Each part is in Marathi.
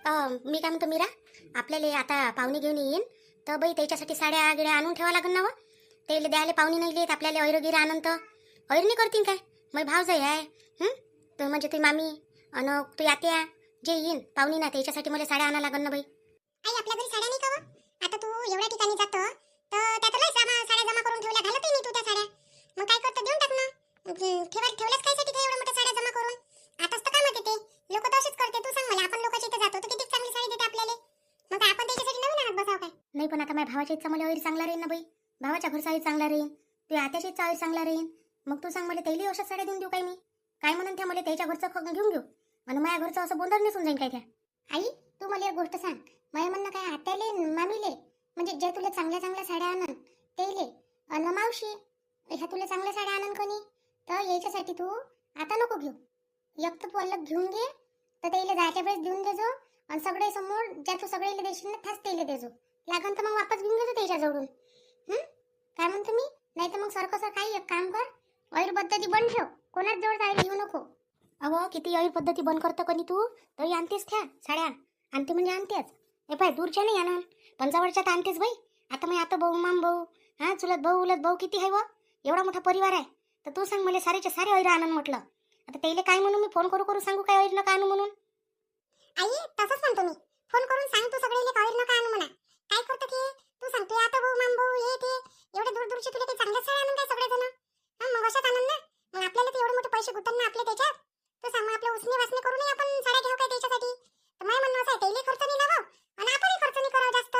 मी काय म्हणतो मीरा, आपल्याला आता पाहुणे घेऊन येईन तर बाई त्याच्यासाठी साड्या गिड्या आणून ठेवा लागन ना व. त्याला द्यायला पाहुणे नाही येत, आपल्याला ऐरोगिरा आणून तर ऐरणी करतील काय. मग भाव जाई आहे तर म्हणजे तुझी मामी अन तू आत्या जे येईन पाहुणी ना त्याच्यासाठी मला साड्या आणा लागन ना बाई. आई आपल्या घरी साड्या नाही का व? आता तू एवढ्या ठिकाणी जातो तर त्यात लय साड्या जमा करून ठेवल्या, घालतही नाही तू त्या साड्या. मग काय करतो, देऊन टाक ना. ठेवल्यास कायसाठी काय एवढ्या मोठ्या साड्या जमा करून? आताच तर कामात येते. लोक तर असेच करते. तू सांग मला, आपण लोकांच्या इथे जातो तर किती चांगली साडी देते आपल्याला. मग काय आपण त्याच्यासाठी नवीन आणत बसाव काय? नाही पण आता माझ्या भावाच्या इच्छा मला ऐर चांगला राहील ना बाई. भावाच्या घरचा चांगला राहील, तुझ्या आत्याची इच्छा ऐर चांगला राहील. मग तू सांग मला त्याला अशा साड्या देऊन देऊ काय मी? काय म्हणून त्या मला त्याच्या घरचं घेऊन घेऊ आणि माझ्या घरचं असं बोंदर नसून जाईन काय त्या. आई तू मला एक गोष्ट सांग, माझ्या म्हणणं काय, आत्याले मामीले म्हणजे जे तुला चांगल्या चांगल्या साड्या आणन तेले अन मावशी ह्या तुला चांगल्या साड्या आणन कोणी, तर याच्यासाठी तू आता नको घेऊ. एक तर तू अलग घेऊन घे, तर त्याला जायच्या वेळेस देऊन देजो आणि सगळे समोर ज्या तू सगळेला देशील ना थास त्याला देजो. लागन तर मग वापस घेऊन घेतो त्याच्याजवळून. काय म्हणतो मी? नाही तर मग सरकसं काही एक काम कर, ऐर पद्धती बंद ठेव, कोणाच जवळ जायला घेऊ नको. अहो किती ऐर पद्धती बंद करतो कधी तू, तरी आणतेस त्या साड्या. आणते म्हणजे आणतेच. हे पाय दूरच्या नाही आणन पण जवळच्या तर आणतेच बाई. आता मी आता भाऊ माम भाऊ चुलत भाऊ उलत भाऊ किती आहे व, एवढा मोठा परिवार आहे. तर तू सांग मला सारेचे सारे ऐर आणन म्हटलं. आता त्याला काय म्हणून मी फोन करू सांगू काय ऐर नका आणू म्हणून? आई तसंच म्हणतो मी, फोन करून सांग तू सगळेले का ऐर नका आणू म्हणा. काय करतो की तू सांगतोय आता भाऊ माम भाऊ हे ते एवढे दूर दूरचे तुला काही चांगल्या साड्या आणून काय सगळे जण. मग अशाच आणून ना. मग आपल्याला तर एवढे मोठे पैसे गुतन ना आपले त्याच्यात. तू सांग मग आपल्या उसने वासने करू नये आपण साड्या घेऊ काय त्याच्यासाठी. तर माझं म्हणणं असं आहे, त्याला खर्च नाही लावाव आणि आपणही खर्च नाही करावं जास्त.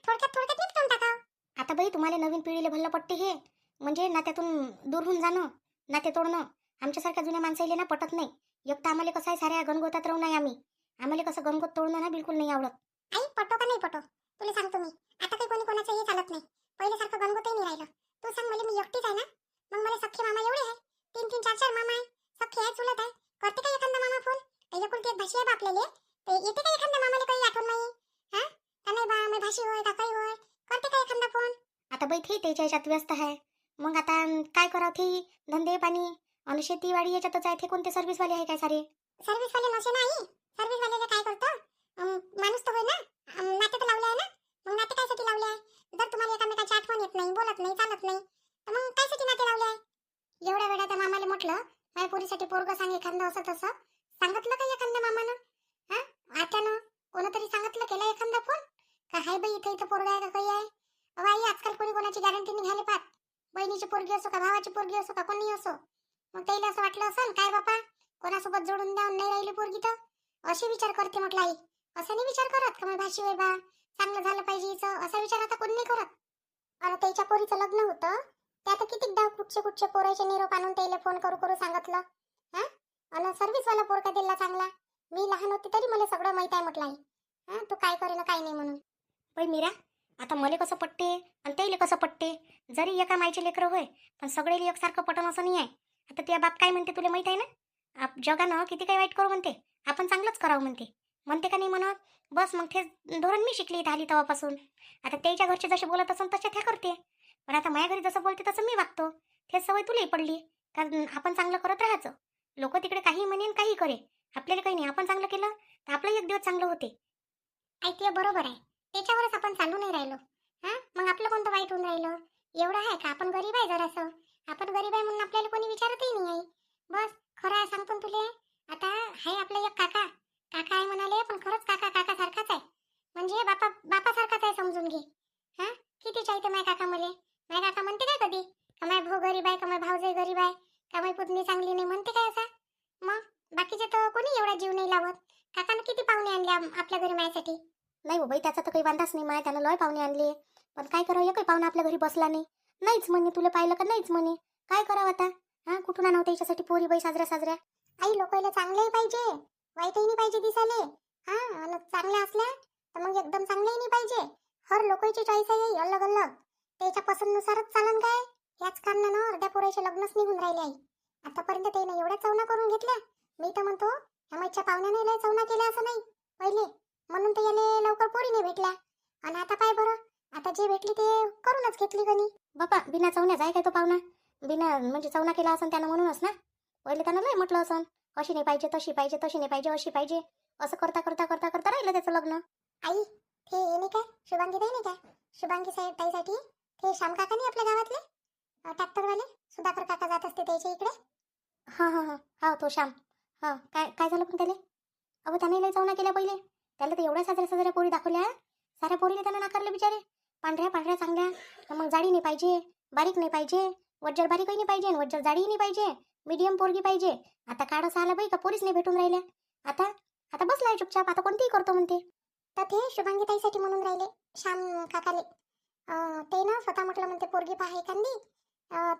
थोडक्यात निपटून टाकाव. आता बाई तुम्हाला नवीन पिढीला भल्लं पट्टे हे, म्हणजे नात्यातून दूर होऊन जाणं, नाते तोडणं आमच्यासारख्या जुन्या माणसाईले ना पटत नाही. एक तर आम्हाला कसं आहे, साऱ्या गणगोतात राहू नाही आम्ही. आम्हाला कसं गणगोत तोडणं ना बिलकुल नाही आवडत. आई पटो का नाही पटो तुला सांगतो मी, आता काही कोणी कोणाचं हे चालत नाही. पहिल्यासारखं गणगोतही नाही राहिलं. तू सांग मला, मी एकटीच आहे ना. मग मला सख्खे मामा एवढे आहे, 3-3 4-4 मामा आहे, सख्खे आहे चुलत आहे. करते का एखादा मामा फोन? त्याच्याकडून एक भाषी आहे बा आपल्याला, ते येते का एखाद्या मामाला काही आठवण नाही? का नाही बा मी भाषी होय का काही होय, करते का एखादा फोन? आता बाई ते त्याच्या याच्यात व्यस्त आहे. मग आता काय करावं, ते धंदे पाणी आणि शेतीवाडी याच्यातच आहे. ते कोणते सर्व्हिसवाले आहे काय सारे? सर्व्हिसवाले नसे नाही. सर्व्हिसवाल्याला काय करतो, माणूस तर होय ना, नाते तर लावले आहे ना. मग नाते कायसाठी लावले आहे? जर तुम्हाला एकामेकाची आठवण येत नाही, बोलत नाही, चालत नाही, तर मग कायसाठी नाते लावले आहे? एवढ्या वेळा त्या मामाला म्हटलं माझ्या पोरीसाठी पोरग सांग एखादं, असं तसं सांगितलं का एखाद्या मामानं? आत्यानं कोणतरी सांगितलं, केलं एखादा फोन का हाय बाई इथे इथं पोरगा आहे का काही आहे? अहो आई आजकाल कोणी कोणाची गॅरंटी निघाली पाहत. बहिणीची पोरगी असो का भावाची पोरगी असो का कोणी असो, मग त्याला असं वाटलं असेल काय बापा कोणासोबत जोडून द्या नाही राहिली पोरगी, तर अशी विचार करते म्हटलं आई. असं नाही विचार करत का माझी भाषी आहे बा, चांगलं झालं पाहिजे हिचं, असा विचार आता कोणी नाही करत. आणि त्याच्या पोरीचं लग्न होतं त्यात कितीकदा कुठचे पोराचे निरोप आणून त्याला फोन करू सांगितलं. आणि सर्व्हिसवाला पोरका दिला चांगला. मी लहान होती तरी मला सगळं माहित आहे म्हटलं आई. तू काय करे ना काय नाही म्हणून. पण मीरा, आता मला कसं पटते आणि त्याला कसं पटते, जरी एका मायचे लेकरं होय पण सगळेला एकसारखं पटन असं नाही आहे. आता त्या बाप काय म्हणते तुला माहित आहे ना, जगानं किती काही वाईट करू म्हणते, आपण चांगलंच करावं म्हणते का नाही म्हणत. बस मग तेच धोरण मी शिकली इथं आली तेव्हापासून. आता त्याच्या घरचे जसे बोलत असून तसे त्या करते, पण आता माझ्या घरी जसं बोलते तसं मी वागतो. तेच सवय तुलाही पडली, कारण आपण चांगलं करत राहायचं. लोक तिकडे काही म्हणेन काही करे, आपल्याला काही नाही. आपण चांगलं केलं तर आपलं एक दिवस चांगलं होते. आई ते बरोबर आहे, त्याच्यावरच आपण चालू नाही राहिलो. मग आपलं कोणतं वाईट होऊन राहिलं? एवढं आहे का आपण गरीब आहे जरासं, आपण गरीब आहे म्हणून आपल्याला कोणी विचारतही नाही आई. बस खरं आहे सांगतो तुले. आता हाय आपलं एक काका आहे म्हणाले, पण खरंच काका सारखाच आहे, म्हणजे बापासारखाच आहे समजून घे. किती चाहते माय काका मले. माय काका म्हणते काय कधी का माय भाऊ गरीब आहे, का माय भाऊजाई गरीब आहे, का माय पुतणी चांगली नाही म्हणते काय असा? मग बाकीचे तर कोणी एवढा जीव नाही लावत. काकानं किती पाहुणे आणले आपल्या घरी माझ्यासाठी. नाही हो बाई, त्याचा तर काही वांधाच नाही. त्यानं लय पाहुणे आणले, पण काय करावं, एकही पाहुणा आपल्या घरी बसला नाही. नाहीच म्हणे, तुला पाहिलं का नाहीच म्हणे. काय करावं आता? कुठून आणावं त्याच्यासाठी पोरी बाई साजऱ्या? आई लोकांना चांगलंही पाहिजे, वाईटही नाही पाहिजे दिसाले. आणि चांगल्या असल्या तर मग एकदम चांगल्याही नाही पाहिजे. हर लोकांची चॉईस आहे अलग अलग, त्याच्या पसंतीनुसारच चालन काय. याच कारणानं अर्ध्या पोराचे लग्नच निघून राहिले आई. आतापर्यंत त्याने एवढ्या चवना करून घेतल्या. मी तर म्हणतो ह्या माईच्या पाहुण्याने लय चवना केल्या असं नाही पहिले, म्हणून तर याने लवकर पोरी नाही भेटल्या. आणि आता काय बरं, आता जे भेटली ते करूनच घेतली गणी. बापा बिना चवण्या जाय काय तो पाहुणा? बिना म्हणजे चवना केला असं त्यानं म्हणूनच ना. पहिले त्यानं लय म्हटलं असं, अशी नाही पाहिजे, तशी पाहिजे, तशी नाही पाहिजे, अशी पाहिजे. असं करता राहिलं त्याचं लग्न. आई ते नाही काय शुभांगी ताई नाही काय शुभांगी साहेब ताईसाठी ते श्याम काका नाही आपल्या गावातले ट्रॅक्टरवाले सुधाकर काका जात असते त्याच्या इकडे. हां हां हां हां तो श्याम. हां काय काय झालं पण त्याला? अहो त्याने लय जाऊन केल्या पहिले. त्याला तर एवढ्या साजऱ्या साजऱ्या पोरी दाखवल्या, साऱ्या पोरीने त्याला नाकारले बिचारे. पांढऱ्या पांढऱ्या चांगल्या, मग जाडी नाही पाहिजे, बारीक नाही पाहिजे, वज्जर बारीकही नाही पाहिजे, वज्जर जाडीही नाही पाहिजे, मीडियम पोरगी पाहिजे. आता काढस आला बाई का पोरीच नाही भेटून राहिल्या. आता आता बसलाय चुपचाप, आता कोणतीही करतो म्हणते. तर ते शुभांगी ताईसाठी म्हणून राहिले श्याम काकाले. ते ना स्वतः म्हटलं म्हणते पोरगी पहा एखादी.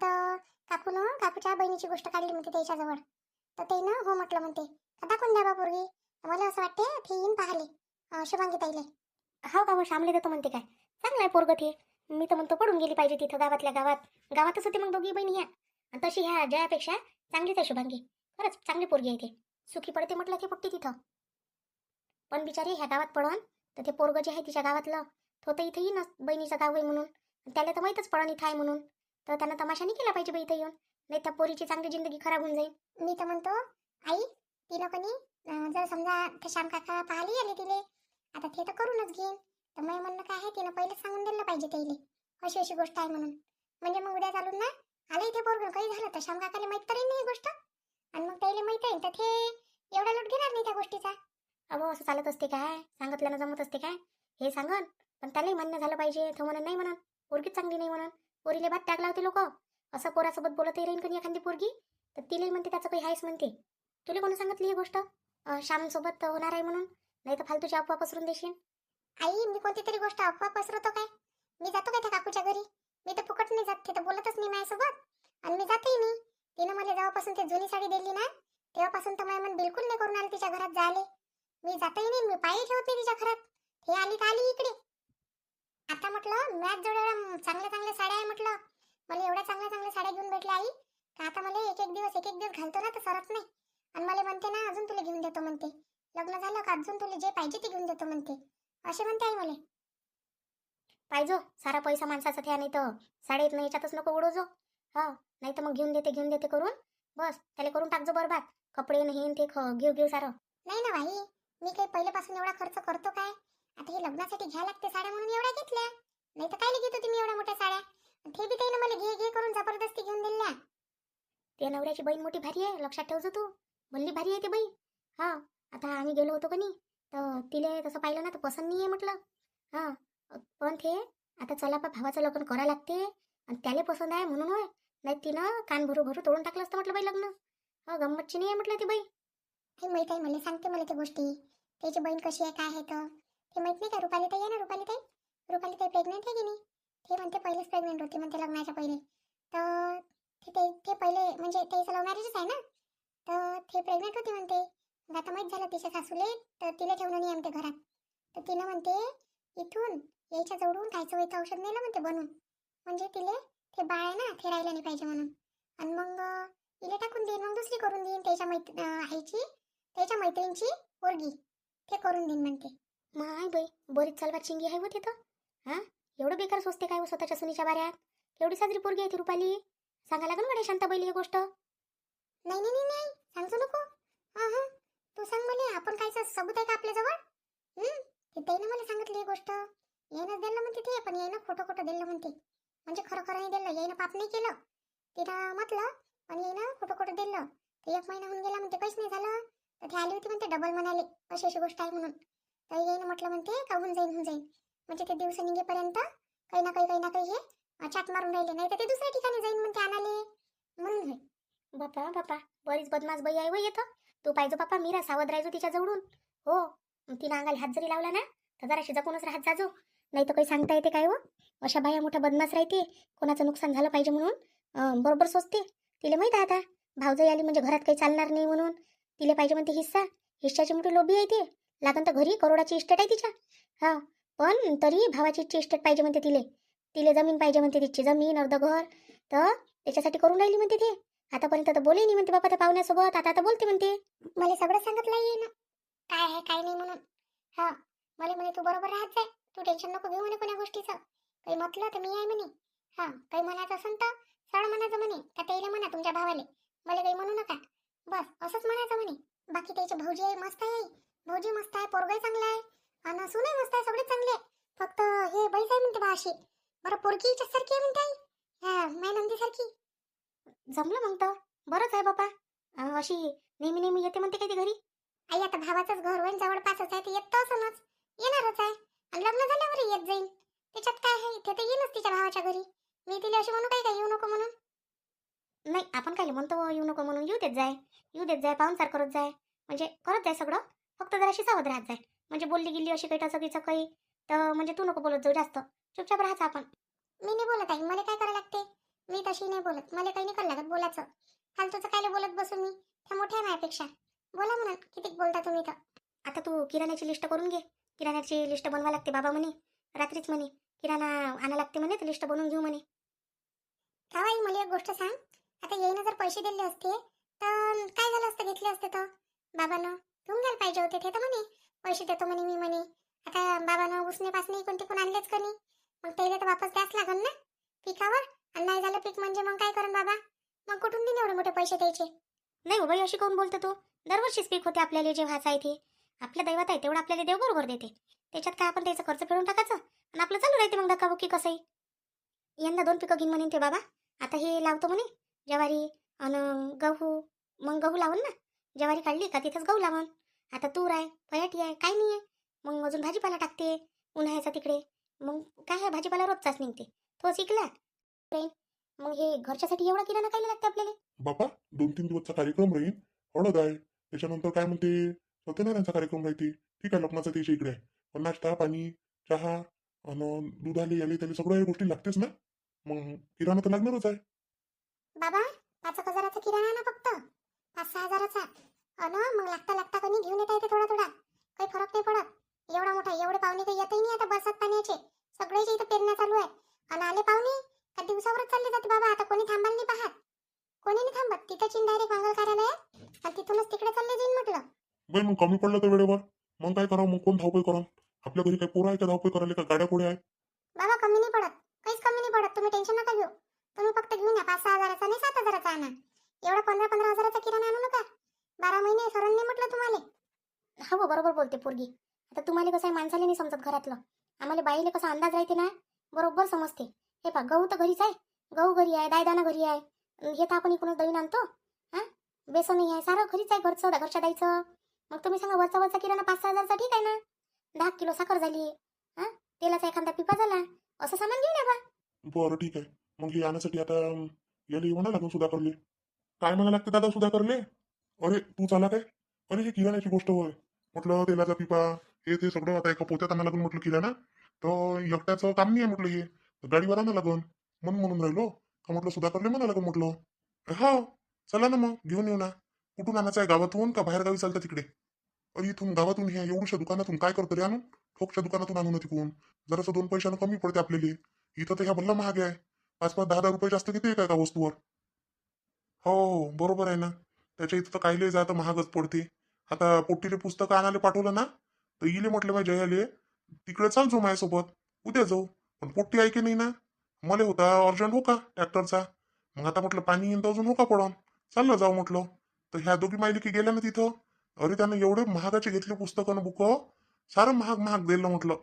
तर काकूच्या बहिणीची गोष्ट काढली म्हणते त्याच्याजवळ. तर ते ना हो म्हटलं म्हणते दाखवून द्या बा पोरगी. मला असं वाटते ते येईन पाहिले शुभांगी ताईले. हो का? श्यामले देतो म्हणते काय? चांगलं आहे पोरगं ते. मी तर म्हणतो पडून गेली पाहिजे तिथं गावातल्या गावातच होते मग दोघी बहिणी ह्या. आणि तशी ह्या जयापेक्षा चांगलीच आहे शुभांगी. खरंच चांगली पोरगी आहे ते. सुखी पडते म्हटलं की पट्टी तिथं. पण बिचारी ह्या गावात पडन तर ते पोरगं जे आहे तिच्या गावातलं तो तर इथं येईन बहिणीचं गाव आहे म्हणून. त्याला तर माहीतच पडन इथं आहे म्हणून. तर त्यानं तमाशा नाही केला पाहिजे बाई इथं येऊन. नाही त्या पोरीची चांगली जिंदगी खराब होऊन जाईल. मी तर म्हणतो आई तिला कोणी जर समजा ते श्याम काका पाहायला आले तिले आता ते तर करूनच घेईन. तर मी म्हणणं काय आहे तिनं पहिलेच सांगून दिलं पाहिजे त्याला अशी अशी गोष्ट आहे म्हणून. म्हणजे मग उद्या चालून ना आलं इथे पोरगं काही झालं तर श्याम काकाला माहीत तरी नाही ही गोष्ट. आणि मग त्याला माहीत आहे तर ते एवढा लोट घेणार नाही त्या गोष्टीचा. अहो असं चालत असते काय? सांगितल्यानं जमत असते काय? हे सांगन पण त्यालाही मान्य झालं पाहिजे. तो म्हणून नाही म्हणून पोरगीच चांगली नाही म्हणून. पोरीले भात टाकला होते लोक. असं पोरासोबत बोलतही राहीन कधी एखादी पोरगी तर तिलाही म्हणते त्याचं काही आहेच म्हणते. तुला कोणी सांगितली ही गोष्ट श्यामसोबत होणार आहे म्हणून? नाही तर फालतूची अफवा पसरून देशील. आई मी कोणती तरी गोष्ट अफवा पसरवतो काय? मी जातो काय त्या काकूच्या घरी? मी तर फुकट नाही जात. ते तर बोलतच नाही माझ्यासोबत आणि मी जातही नाही. तिनं मला जेव्हापासून ते जुनी साडी दिली ना तेव्हापासून तर माझ्या मन बिलकुल नाही करून आलं तिच्या घरात जायले. मी जातही नाही. मी पायही ठेवत नाही तिच्या घरात. हे आली तर आली इकडे. आता म्हटलं मॅच जोड्या चांगल्या चांगल्या साड्या आहे म्हटलं. मला एवढ्या चांगल्या चांगल्या साड्या घेऊन भेटल्या आई का आता मला एक एक दिवस घालतो ना तर सरत नाही. आणि मला म्हणते ना अजून तुला घेऊन देतो म्हणते. लग्न झालं का अजून तुला जे पाहिजे ते घेऊन देतो म्हणते. असे म्हणते आई मला. पाहिजो सारा पैसा माणसाचा थ्या. नाही तर साड्या येत नाही याच्यातच नको उडवजो. हा नाही तर मग घेऊन देते करून बस त्याला करून टाकजो बरबाद. कपडे नाही ते घेऊ सारं. नाही ना भाई मी काही पहिल्यापासून एवढा खर्च करतो काय? आता हे लग्नासाठी घ्या लागते साड्या म्हणून एवढ्या घेतल्या. नाही तर काय घेतो तुम्ही एवढ्या मोठ्या साड्या? ते बी त्यानं मला घे करून जबरदस्ती घेऊन दिल्या. त्या नवऱ्याची बहीण मोठी भारी आहे. लक्षात ठेवजो तू. भल्ली भारी आहे ते बाई. हा आता आम्ही गेलो होतो का नाही तर तिले तसं पाहिलं ना तर पसंत नाही आहे म्हटलं. हा पण ते आता चला बा भावाचं लग्न करायला लागते आणि त्याला पसंत आहे म्हणून होय. नाही तिनं कान भरू तोडून टाकलं असतं म्हटलं बाई लग्न. हा गंमतची नाही आहे म्हटलं ती बाई. हे माहित आहे मला. सांगते मला त्या गोष्टी. त्याची बहीण कशी आहे काय आहे तर ते माहित नाही का? रुपाली ताई आहे ना रुपाली ताई प्रेग्नेंट आहे की नाही? ते म्हणते पहिलेच प्रेग्नेंट होती म्हणते लग्नाच्या पहिले. तर ते पहिले म्हणजे त्याचं लव्ह मॅरेजच आहे ना. तर ते प्रेग्नेंट होती म्हणते. आता माहीत झालं तिच्या सासूले तर तिला ठेवणं नाही म्हणते घरात. तर तिनं म्हणते इथून यायच्या जवळून कायचं वयचं औषध नेलं म्हणते बनवून. म्हणजे तिले ते बाळ आहे ना ते राहिलं नाही पाहिजे म्हणून. आणि मग तिला टाकून देईन मग दुसरी करून देईन त्याच्या आईची त्याच्या मैत्रिणीची पोरगी ते करून देईन म्हणते. माय बाई बरीच चालवा चिंगी आहे व तिथं. हा एवढं बेकार सोचते काय स्वतःच्या सुनीच्या बाऱ्यात? एवढी साजरी पोरगी आहे ती रुपाली. सांगा लागेल म्हणे शांताबाईली ही गोष्ट. नाही नाही नाही नाही सांगू नको. हा हा तू सांग मला. आपण कायचं सबूत आहे का आपल्याजवळ? ते त्यानं मला सांगितली ही गोष्ट. यायनं दिलं म्हणते ते पण यायनं खोटं दिलं म्हणते. म्हणजे खरं नाही दिलं. यायनं पाप नाही केलं तिला म्हटलं पण यायनं खोटं दिलं. ते 1 महिना होऊन गेला म्हणते काहीच नाही झालं. तर ती आली होती म्हणते डबल म्हणाले अशी अशी गोष्ट आहे म्हणून. तर यायनं म्हटलं म्हणते का होऊन जाईल. म्हणजे ते दिवस निघेपर्यंत काही ना काही हे चाट मारून राहिले. नाही तर ते दुसऱ्या ठिकाणी जाईन म्हणते आणाले म्हणून होय. बापा बरीच बदमाश बाई आहे व येतं. तू पाहिजे बापा मीरा सावध राहायचो तिच्या जवळून. हो तिनं अंगाला हात जरी लावला ना तर जराशी जपूनच राहत जाजो. नाही तर काही सांगता येते काय व. अशा बाया मोठ्या बदमाश राहते. कोणाचं नुकसान झालं पाहिजे म्हणून बरोबर सोचते. तिला माहित आहे आता भावजाई आली म्हणजे घरात काही चालणार नाही म्हणून. तिला पाहिजे म्हणते हिस्साची मोठी लोभी आहे ती. लागन तर घरी करोडाची इस्टेट आहे तिच्या. हा पण तरी भावाची इस्टेट पाहिजे म्हणते तिले जमीन पाहिजे म्हणते. तिची जमीन अर्ध घर तर त्याच्यासाठी करून राहिली म्हणते ते. आतापर्यंत तर बोले नाही म्हणते बाबा त्या पाहुण्यासोबत. आता बोलते म्हणते. मला सगळं सांगितलं आहे ना काय आहे काय नाही म्हणून. हा मला म्हणे तू बरोबर राहत जाय. तू टेन्शन नको घेऊ म्हणे कोण्या गोष्टीचं. काही म्हटलं तर मी आहे म्हणे. हा काही म्हणायचं असेल तर सरळ म्हणायचं म्हणे का त्याला म्हणा तुमच्या भावाले मला काही म्हणू नका. बस असंच म्हणायचं म्हणे. बाकी त्याचे भाऊजी आहे मस्त आहे. भाऊजी मस्त आहे. पोरगही चांगला आहे. आणि सुनही मस्त आहे, सगळे चांगले आहे. फक्त हे बैस आहे म्हणते बा अशी. बरं पोरगी हिच्याच सारखी आहे म्हणते आई. हा माझ्या नंदीसारखी. जमलं मग तर बरंच आहे बापा. अशी नेहमी नेहमी येते म्हणते काय ती घरी? आई आता भावाचंच घर होईल, जवळपासच आहे, ते येत तर असणच. येणारच आहे. आणि लग्न झाल्यावर येत जाईल. त्याच्यात काय आहे, इथे तर येईनच तिच्या भावाच्या घरी. मी तिला अशी म्हणू काय येऊ नको म्हणून? नाही, आपण काय म्हणतो येऊ नको म्हणून. येऊ देत जाय, येऊ देत जाय, पाहुणचार करत जाय, म्हणजे करत जाय सगळं. फक्त जराशी सावध राहत जाय. म्हणजे बोलली गेली अशी काही टचकीचं काही तर म्हणजे तू नको बोलत जाऊ जास्त. चुपचाप राहायचं आपण. मी नाही बोलत आई, मला काय करायला लागते? मी तशी नाही बोलत, मला काही नाही करायला लागत बोलायचं. फालतूचं काय बोलत बसू मी? त्या मोठ्या आहे माझ्यापेक्षा. बोला म्हणा किती बोलता तुम्ही तर. आता तू किराण्याची लिस्ट करून घे. किराण्याची लिस्ट बनवा लागते बाबा म्हणे. रात्रीच म्हणे किराणा आणा लागते म्हणे, तर लिस्ट बनवून घेऊ म्हणे. का आई मला एक गोष्ट सांग. आता येईनं जर पैसे दिले असते तर काय झालं असतं, घेतले असते तर बाबांना घेऊन घ्यायला पाहिजे होते. ते तर म्हणे पैसे देतो म्हणे मी म्हणे. आता बाबांना उसने पासने कोणते कोण आणलेच का नाही, मग त्याला तर वापस द्याच लागन ना पिकावर. आणि नाही झालं पीक म्हणजे मग काय करण बाबा? मग कुठून देईन एवढे मोठे पैसे द्यायचे? नाही हो बाई, अशी कोण बोलतो तू? दरवर्षीच पीक होते आपल्याला जे व्हायचं आहे ते. आपल्या दैवात आहे तेवढं आपल्याला देव बरोबर देते. त्याच्यात काय आपण त्याचं खर्च फेडून टाकायचं आणि आपलं चालू राहते मग धक्काबुक्की कसंही. यंदा 2 पिकं घेईन म्हणेन ते बाबा. आता हे लावतो म्हणे ज्वारी अन गहू. मग गहू लावून ना, ज्वारी काढली का तिथंच गहू लावून. आता तूर आहे, पयाटी आहे, काही नाही आहे. मग अजून भाजीपाला टाकते उन्हाळ्याचा तिकडे. मग काय आहे, भाजीपाला रोजचाच निघते तो शिकला. मग हे घरच्यासाठी एवढा किराणा काय लागते आपल्याला? बापा 2-3 दिवसचा कार्यक्रम राहील. हळद आहे, त्याच्यानंतर काय म्हणते सत्यनारायणचा कार्यक्रम राहते. ठीक आहे, लग्नाचा त्याच्या इकडे आहे. पण नाश्ता पाणी चहा आणि दूध आले याले त्याला सगळ्या या गोष्टी लागतेच ना. मग किराणा तर लागणारच आहे. बाबा 5,000चा किराणा ना फक्त. 5-6 हजाराचा. मग लागता लागता कोणी घेऊन येता येते थोडा थोडा. काही फरक नाही पडत. एवढा मोठा एवढे पाहुणे काही येतही नाही आता बरसात पाण्याचे. सगळ्याचे इथं पेरण्या चालू आहे. आणि आले पाहुणे का दिवसावरच चालले जाते बाबा. आता कोणी थांबायला नाही पाहत. कोणी नाही थांबत. तिथंच डायरेक्ट मंगल कार्यालयात आणि तिथूनच तिकडे चालले जाईन म्हटलं. बाई मग कमी पडलं तर वेळेवर मग काय करावं? मग कोण धावपळ करा? आपल्या घरी काही पोरं आहे का धावपळ करायला? का गाड्या कोड्या आहे? बाबा कमी नाही पडत, काहीच कमी नाही पडत. तुम्ही टेन्शन नका घेऊ. तुम्ही फक्त घेऊन या 5-6 हजाराचा नाही 7 हजाराचा आणा. एवढा 15-15 हजाराचा किराणा आणू नका. 12 महिने सरण नाही म्हटलं तुम्हाला. हो बरोबर बोलते पोरगी. आता तुम्हाला कसं आहे, माणसाला नाही समजत घरातलं. आम्हाला बाईले कसा अंदाज राहते ना, बरोबर समजते. हे पा गहू तर घरीच आहे, गहू घरी आहे, दायदाना घरी आहे. हे तर आपण इकडून दळून आणतो. हां बेसनही आहे, सारं घरीच आहे, घरचं घरच्या दाईचं. मग तुम्ही सांगा वरचा वरचा किराणा 5-6 हजारचा ठीक आहे ना. 10 किलो साखर झाली, हां तेलाचा एखादा पिपा झाला, असं सामान घेऊन या बा. बरं ठीक आहे. मग हे आणण्यासाठी आता याला म्हणा लागून सुधाकरले. काय म्हणा लागते दादा सुधाकरले? अरे तू चाला काय? अरे हे किराण्याची गोष्ट होय. म्हटलं तेलाचा पिपा हे ते सगळं आता एका पोत्यात आणा लागून म्हटलं किराणा. तर एकट्याचं काम नाही आहे म्हटलं, हे गाडीवर आणा लागून म्हणून राहिलो का म्हटलं सुधाकरले म्हणा लागून म्हटलं. हा चला ना मग घेऊन येऊ ना. कुठून आणायचं आहे, गावातून का बाहेर गावी चालतं तिकडे? अरे इथून गावातून ह्या एवढ्या दुकानातून काय करतो रे आणून? ठोकच्या दुकानातून आणून तिकून जरासं 2 पैशानं कमी पडते आपल्याला. इथं तर ह्या भल्ला महाग आहे. 5-10 रुपये जास्त किती काय का वस्तूवर? हो बरोबर आहे ना. त्याच्या इथं तर काहीले जातं महागच पडते. आता पोट्टीले पुस्तकं आणायला पाठवलं ना, तर इले म्हटलं माझ्या जयाले तिकडे चाल जाऊ माझ्यासोबत, उद्या जाऊ. पण पोट्टी ऐके नाही ना. मला होता अर्जंट हो का ट्रॅक्टरचा. मग आता म्हटलं पाणी येईन तर अजून हो का पडून चाललं जाऊ म्हटलं. तर ह्या दोघी माहिली की गेल्या ना तिथं. अरे त्यानं एवढे महागाचे घेतले पुस्तकं बुक, सारं महाग महाग दिलं म्हटलं.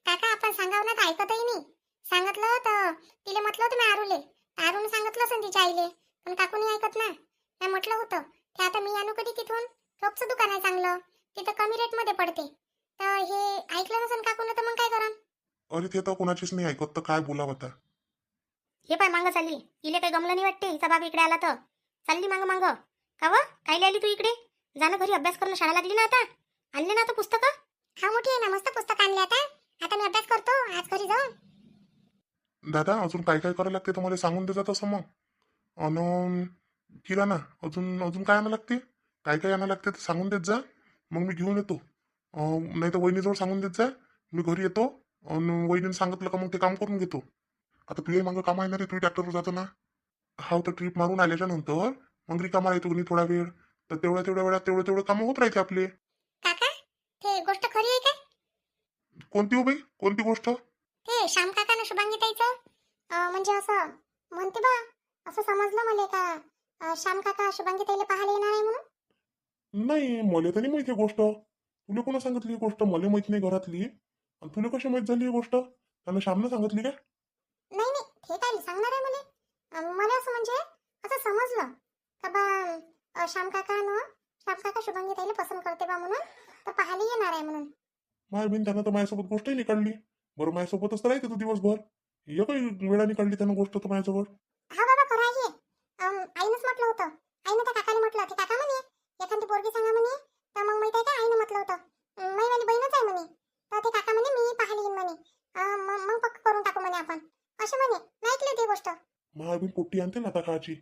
काका आपण सांगावं ना तर ऐकतही नाही. सांगितलं तर तिला म्हटलं होतं मी आरूले. आरून सांगितलं असं तिच्या आईले. पण काकूनी ऐकत ना. मी म्हटलं होतं ते आता मी आणू कधी तिथून. ठोकचं दुकान आहे चांगलं, तिथं कमी रेटमध्ये पडते. तर हे ऐकलं नसेल काकून तर मग काय करा? अरे ते तर कोणाचीच नाही ऐकत, तर काय बोलावं आता. हे पाय मागं चालली. इले काही गमलं नाही वाटते हिचा बाब इकडे आला तर. चालली मागं मागं. का व कायले आली तू इकडे? जाणं घरी अभ्यास करणं, शाळा लागली ना आता. आणले ना आता पुस्तकं? हा मोठी आहे ना, मस्त पुस्तक आणले आता. आता मी अभ्यास करतो आज घरी जाऊन. दादा अजून काय काय करायला लागते तुम्हाला सांगून दे जात असं मग. अन किराणा अजून अजून काय आणायला लागते? काय काय आणायला लागते ते सांगून देत जा. मग मी घेऊन येतो. नाही तर वहिनीजवळ सांगून देत जा. मी घरी येतो आणि वहिनीने सांगितलं का मग ते काम करून घेतो. आता तुझ्या मागं काम आहे ना रे, तुम्ही ट्रॅक्टरवर जातो ना. हा तर ट्रिप मारून आल्याच्या नंतर मग रिकामा येतो की थोडा वेळ. तर तेवढ्या वेळात तेवढं कामं होत राहते आपले. काका ते गोष्ट खरी आहे काय? कोणती हो बाई, कोणती गोष्ट? ते श्याम काका ना शुभांगी ताईचं म्हणजे असं म्हणते बा. असं समजलं मला का श्याम काका शुभांगी ताईला पाहायला येणार आहे म्हणून. नाही मला तर नाही माहिती गोष्ट. तुला कोणा सांगितली ही गोष्ट? मला माहित नाही घरातली, आणि तुला कशी माहित झाली ही गोष्ट? त्यानं श्यामनं सांगितली काय? नाही नाही, हे काय सांगणार आहे मला? मला असं म्हणजे असं समजलं का बा श्याम काका शुभांगी ताईला पसंत करते बा म्हणून, तर पाहायला येणार आहे म्हणून. माय बहीण त्यानं तर माझ्यासोबत गोष्टही नाही काढली. बरं माझ्यासोबतच तर राहते तू दिवसभर. एकही वेळा काढली त्यानं गोष्ट तर माझ्यासोबत. हा बाबा खरं आहे. आईनंच म्हटलं होतं. आईनं त्या काकाला म्हटलं, ते काका म्हणे एखादी पोरगी सांगा म्हणे, तर मग माहिती आहे का आईनं म्हटलं होतं माझी बहीणच आहे म्हणे, तर ते काका म्हणे मी पाहायला येईन म्हणे, मग पक्क करून टाकू म्हणे आपण, असे म्हणे. नाही ऐकली ती गोष्ट. माय बहीण पोट्टी आणते ना आता खायची.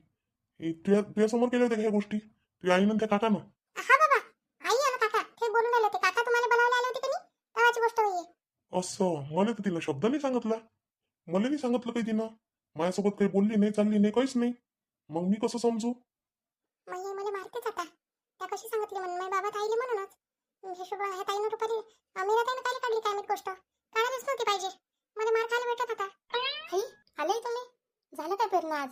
तुझ्या समोर केल्या होत्या ह्या गोष्टी तुझ्या आईनं त्या काकानं? हा बाबा, आई आणि काका ते बोलून राहिले होते. काका तुम्हाला बोलावले आले होते की नाही, तेव्हाची गोष्ट होई. असं मला तर तिनं शब्द नाही सांगितला. मला नाही सांगितलं काही तिनं. माझ्यासोबत काही बोलली नाही, चालली नाही, काहीच नाही. मग मी कसं समजू? मग मला मारतेच आता. त्या कशी सांगितली म्हणून माझ्या बाबा ताईले म्हणूनच. हे शुभ ह्या ताईनं रुपाली मीरा ताईनं काय काढली काय माहित गोष्ट. काढायलाच नव्हती पाहिजे. मला मार खायला भेटत होता. आई आले तुम्ही? झालं काय पेरणं आज?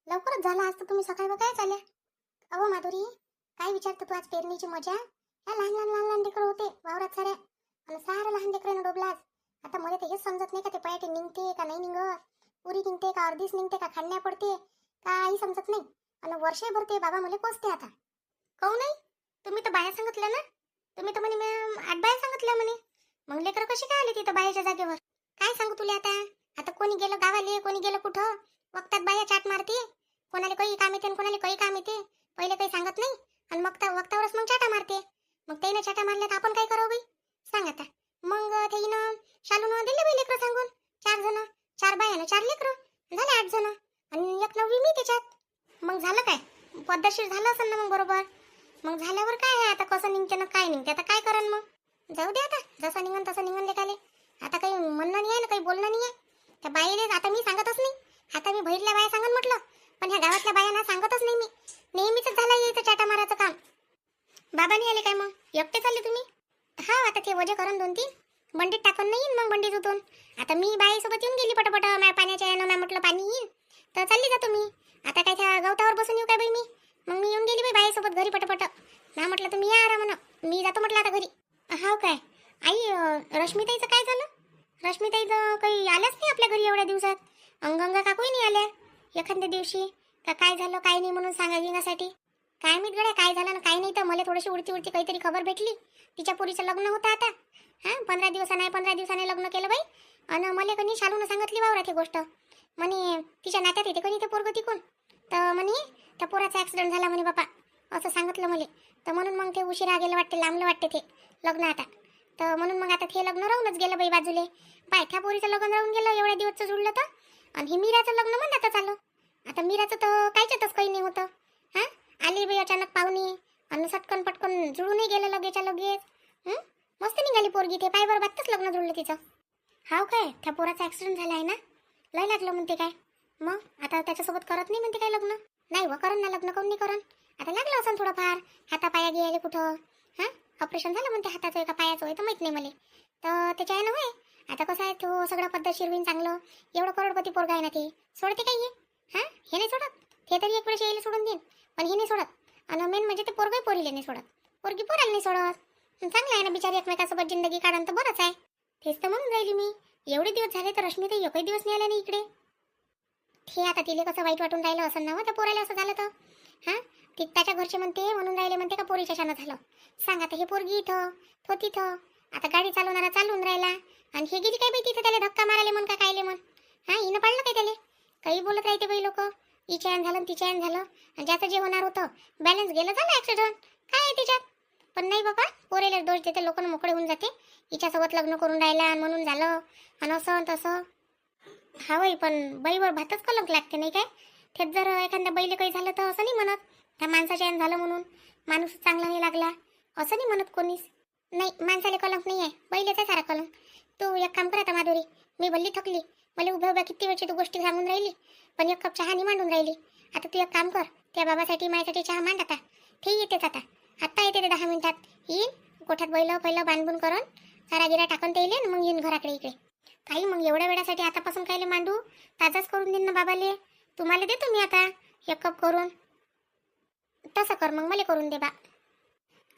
लवकरच झालं आज तर तुम्ही सकाळी काय चाल्या? अहो माधुरी, काय विचारतो तू आज पेरणीची मजा? ह्या लहान लेकरं होते वावरात साऱ्या, आणि सारं लहान लेकरांना डोबला आज. आता मला तर हेच समजत नाही का ते पयाटे निघते का नाही निघत, पुरी निघते का अर्धीच निघते का खांड्या पडते, काही समजत नाही. आणि वर्षभर ते बाबा मला कोसते आता. काहून नाही? तुम्ही तर बाया सांगितल्या ना, तुम्ही तर म्हणे 8 बाया सांगितल्या म्हणे. मग लेकरं कशी काय आली तिथं बायाच्या जागेवर? काय सांगू तुला आता? आता कोणी गेलं गावाले, कोणी गेलं कुठं, वक्तात बाया चाट मारते. कोणाला काही काम येते आणि कोणाला काही काम येते. पहिले काही सांगत नाही आणि मग वक्तावरच मग चाटा मारते. मग त्यानं चाटा मारल्या तर आपण काय करावं बाई? सांग आता. मग ते हिनं शालून दिले बाई लेकरं सांगून. 4 जण, 4 बायानं 4 लेकरं, झाले 8 जण, आणि 1 9वी मी त्याच्यात. मग झालं काय? पद्धतशीर झालं असेल ना मग बरोबर. मग झाल्यावर काय आहे आता, कसं निघते ना काय निघते, आता काय करण मग? जाऊ दे आता, जसं निघन तसं निघन लेकाले. आता काही म्हणणं नाही आहे ना, काही बोलणं नाही आहे. त्या बाईले आता मी सांगतच नाही. आता मी बहिरल्या बाया सांगन म्हटलं, पण ह्या गावातल्या बायांना सांगतच नाही मी. नेहमीच झालं यायचं चाटा मारायचं काम. बाबा नाही आले काय मग? एकटे चालले तुम्ही? हा, आता ते वजे करून 2-3 बंडीत टाकून नाही येईन मग बंडीत उतून. आता मी बाईसोबत येऊन गेली पटापट. माझ्या पाण्याच्या यानं मी म्हटलं पाणी येईन तर चालली जातो मी. आता काय त्या गवतावर बसून येऊ काय बाई मी? मग मी येऊन गेली बाई बाईसोबत घरी पटापट. ना म्हटलं तुम्ही या आरा म्हणा, मी जातो म्हटलं आता घरी. हाव काय? आई, रश्मीताईचं काय झालं? रश्मीताईचं काही आल्याच नाही आपल्या घरी एवढ्या दिवसात. अंगंगा काकूही नाही आल्या एखाद्या दिवशी. का काय झालं काय नाही म्हणून सांगायसाठी. काय माहित गड्या काय झालं ना काय नाही. तर मला थोडीशी उडती काहीतरी खबर भेटली. तिच्या पोरीचं लग्न होतं आता. हां, 15 दिवसाने लग्न केलं बाई. आणि मला कधी शालूनं सांगितली वावरात ही गोष्ट. म्हणे तिच्या नात्यात येते कधी ते पोरगं तिकून. तर म्हणे त्या पोराचा ॲक्सिडेंट झाला म्हणे बापा, असं सांगितलं मला. तर म्हणून मग ते उशिरा गेलं वाटते, लांबलं वाटते ते लग्न आता. तर म्हणून मग आता ते लग्न राहूनच गेलं बाई बाजूले. बाय त्या पोरीचं लग्न राहून गेलं एवढ्या दिवसचं जुळलं तर. आणि हे मीराचं लग्न म्हणत आता चालू. आता मीराचं तर कायच्यातच काही नाही होतं. हां, आली बाई अचानक पाहुणी आणि सटकन पटकन जुळूनही गेलं लगेच्या लगेच. मस्त निघाली पोरगी. ते पाय बरोबरच लग्न जुळलं तिचं. हाव काय? त्या पोराचा ॲक्सिडेंट झाला आहे ना, लय लागलं म्हणते काय. मग आता त्याच्यासोबत करत नाही म्हणते काय लग्न? नाही व, करण ना लग्न, काऊन नाही करण. आता लागलं असं थोडंफार हातापाया घ्यायला कुठं. हां, ऑपरेशन झालं म्हणते हाताचं एका पायाचं, होय तर माहीत नाही मला. तर त्याच्या आहे ना होय. आता कसं आहे, तो सगळं पद्धतशीर होईन चांगलं. एवढं करोडपती पोरगा आहे ना ते. सोडते काय हे? हां, हे नाही सोडत. ते तरी एक वेळेस यायला सोडून देईन, पण हे नाही सोडत. आणि मेन म्हणजे ते पोरगंही पोरीले नाही सोडत, पोरगी पोराला नाही सोडत. चांगलं आहे ना बिचारी, एकमेकासोबत जिंदगी काढून तर बरंच आहे. तेच तर म्हणून राहिली मी. एवढे दिवस झाले तर रश्मी तर एकही दिवस नाही आल्या नाही इकडे. हे आता तिले कसं वाईट वाटून राहिलं असं ना, त्या पोराला असं झालं तर. हां, ती त्याच्या घरचे म्हणते म्हणून राहिले म्हणते का पोरीच्या शानं झालं. सांग आता, हे पोरगी इथं तो तिथं. आता गाडी चालवणारा चालून राहिला आणि हे गेली काय बाई तिथं त्याला धक्का मारायला म्हण का कायले म्हण. हां, हिनं पाडलं काय त्याला? काही बोलत राहते बाई लोक. हिच्यान झालं तिच्यान झालं, आणि ज्याचं जे होणार होतं बॅलन्स गेलं झालं ॲक्सिडेंट. काय आहे त्याच्यात? पण नाही बाबा, पोरेला दोष देते लोकांना, मोकळे होऊन जाते. हिच्यासोबत लग्न करून राहिला आणि म्हणून झालं आणि असं तसं. हा बाई, पण बाईवर भातच कलंक लागते नाही काय. तेच जर एखाद्या बाईला काही झालं तर असं नाही म्हणत त्या माणसाच्या यान झालं म्हणून माणूस चांगला नाही लागला, असं नाही म्हणत कोणीच. नाही, माणसाला कलंक नाही आहे, बैलेच आहे सारा कलंक. तू एक काम कर आता माधुरी, मी भल्ली थकली. मला उभ्या किती वेळची तू गोष्टी सांगून राहिली, पण एक कप चहा नाही मांडून राहिली. आता तू एक काम कर, त्या बाबासाठी माझ्यासाठी चहा मांड आता. ते येतेच आता येते ते 10 मिनिटात. येईन गोठ्यात पहिलं बांधून करून सारा गिरा टाकून ते येईल, मग येईन घराकडे इकडे. काही मग एवढ्या वेळासाठी आतापासून कायले मांडू, ताजाच करून देईन ना बाबाले. तुम्हाला देतो मी आता 1 कप करून. तसं कर मग, मला करून दे बा.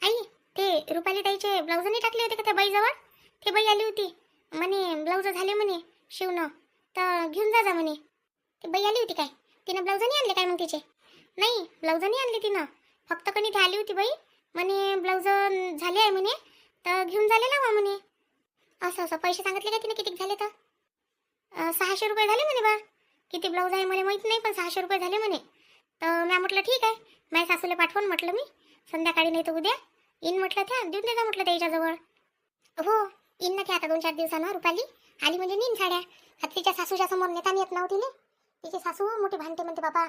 आई, ते रुपाली ताईचे ब्लाऊज नाही टाकले होते का त्या बाईजवळ? ते बाई आली होती म्हणे ब्लाऊज झाले म्हणे शिवणं, तर घेऊन जा म्हणे. ती बाई आली होती काय? तिनं ब्लाऊज नाही आणले काय मग तिचे? नाही, ब्लाऊज नाही आणले तिनं. फक्त कणी ती आली होती बाई म्हणे ब्लाऊज झाले आहे म्हणे, तर घेऊन झाले लावा म्हणे. असं असं पैसे सांगितले का तिने किती झाले? तर 600 रुपये झाले म्हणे बा. किती ब्लाऊज आहे मला माहित नाही, पण 600 रुपये झाले म्हणे. तर मी म्हटलं ठीक आहे, माझ्या सासूला पाठवून म्हटलं मी संध्याकाळी नाही तर उद्या इन म्हटलं त्या देऊन देजा म्हटलं त्याच्याजवळ. हो इन ना ते आता 2-4 दिवसानं रुपाली आली म्हणजे नीन साड्या. आता तिच्या सासूच्या समोर नेता येत नव्हती ना. तिची सासू मोठी भांडते म्हणते बाबा.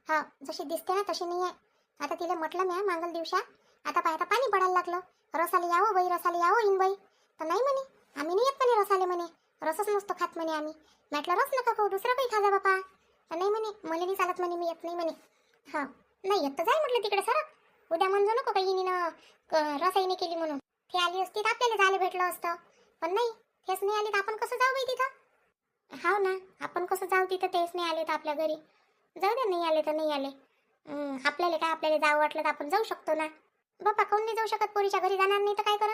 हा जशी दिसते ना तशी नाही आहे. आता तिला म्हटलं मी मांगल दिवसा आता पाय आता पाणी पडायला लागलं. रसाले यावं बाई, रसाले यावं इन बाई. तर नाही म्हणे आम्ही नाही येत म्हणे रसाले म्हणे, रसच नसतो खात म्हणे आम्ही. म्हटलं रस नका खाऊ, दुसरं काही खा जा बापा. तर नाही म्हणे मला नाही चालत म्हणे, मी येत नाही म्हणे. हा नाही येत तर जाय म्हटलं तिकडे सर. उद्या म्हणजो नको काही हिनं रसाईने केली म्हणून. ती आली असती तर आपल्याला जायला भेटलं असतं, पण नाही तेच नाही आली तर आपण कसं जाऊ बाई तिथं? हाव ना, आपण कसं जाऊ तिथं? तेच नाही आले तर आपल्या घरी. जाऊ दे, नाही आले तर नाही आले. आपल्याला काय, आपल्याला जावं वाटलं तर आपण जाऊ शकतो ना. बापा काऊन नाही जाऊ शकत? पोरीच्या घरी जाणार नाही तर काय करा?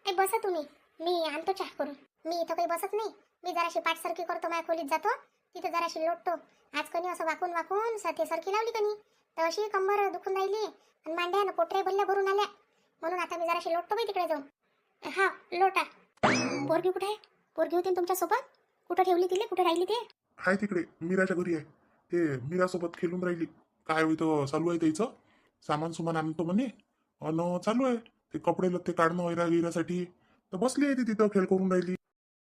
काही बसा तुम्ही, मी आणतो चहा करून. मी इथं काही बसत नाही. मी जराशी पाठसारखी करतो, माझ्या खोलीत जातो, तिथं जराशी लोटतो. आज कणी असं वाकून वाकून सारखी लावली कणी, तर अशी कंबर दुखून राहिली आणि मांड्यानं पोटरे भरल्या भरून आल्या. म्हणून आता मी जराशी लोटतो बाई तिकडे जाऊन. हा लोटा. पोरगी कुठे आहे? पोरगी होती ना तुमच्यासोबत, कुठं ठेवली तिले? कुठे राहिली ते? आहे तिकडे मीराच्या घरी आहे. ते मीरासोबत खेळून राहिली. काय होतं चालू आहे त्याचं, सामान सुमान आणतो म्हणे अन चालू आहे ते कपडे लत्ते काढणं वैरागिरासाठी. तर बसली आहे ती तिथं खेळ करून राहिली.